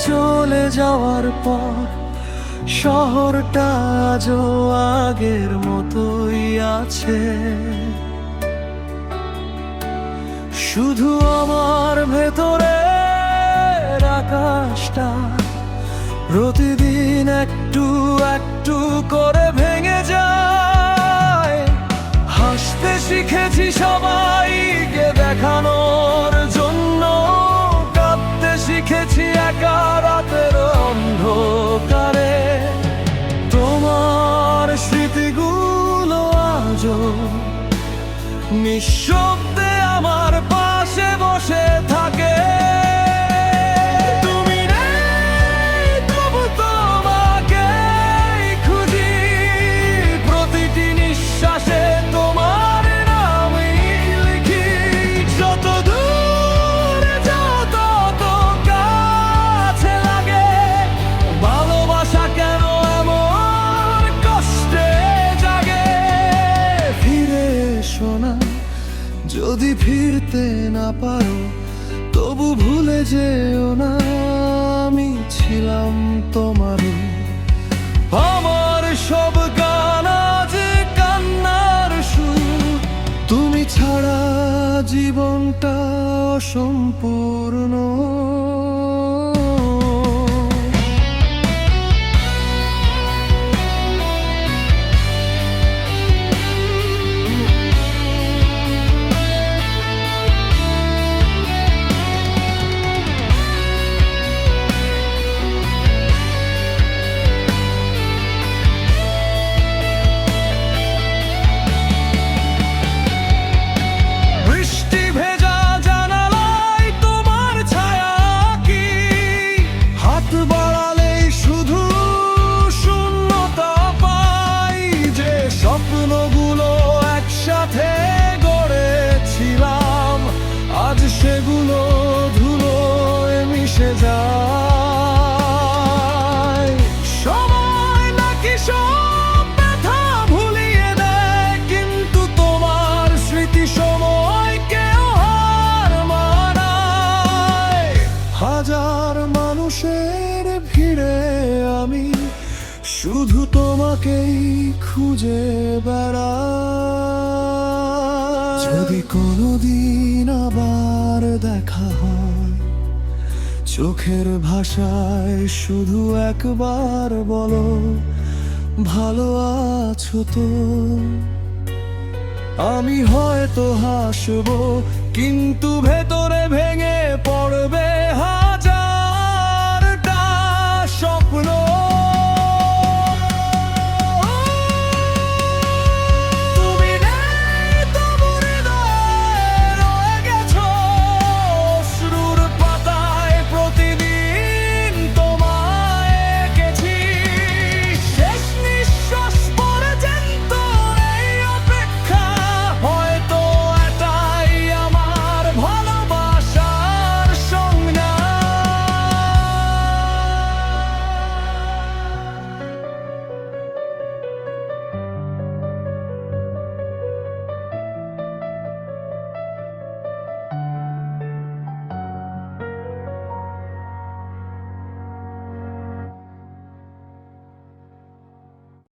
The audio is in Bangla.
চলে যাওয়ার পর শহরটা আজও আগের মতোই আছে। শুধু আমার ভেতরের আকাশটা প্রতিদিন একটু একটু করে ভেঙে যায়। হাসতে শিখেছি সবাইকে দেখানোর জন্য, কাঁদতে শিখেছি একা রাতের অন্ধকারে। তোমার স্মৃতিগুলো আজও নিঃশব্দে আমার পাশে বসে থাকে। তুমি নেই তবু তোমাকেই খুঁজি, প্রতিটি নিঃশ্বাসে তোমার নামই লিখি। যত দূরে যাও তত কাছে লাগে, ভালোবাসা কেন এমন কষ্টে জাগে। ফিরে এসো না, যদি ফিরতে না পারো তবু ভুলে যেও না আমি ছিলাম তোমারই। আমার সব গান আজ কান্নার সুর, তুমি ছাড়া জীবনটা অসম্পূর্ণ। স্বপ্নগুলো একসাথে গড়েছিলাম, আজ সেগুলো ধুলোয় মিশে যায়। সময় নাকি সব ব্যথা ভুলিয়ে দেয়, কিন্তু তোমার স্মৃতি সময়কেও হার মানায়। হাজার মানুষের ভিড়ে আমি শুধু তোমাকেই খুঁজে বেড়াই। যদি কোনোদিন আবার দেখা হয়, চোখের ভাষায় শুধু একবার বলো ভালো আছো তো। আমি হয়তো হাসবো, কিন্তু ভেতরে ভেঙে পড়বে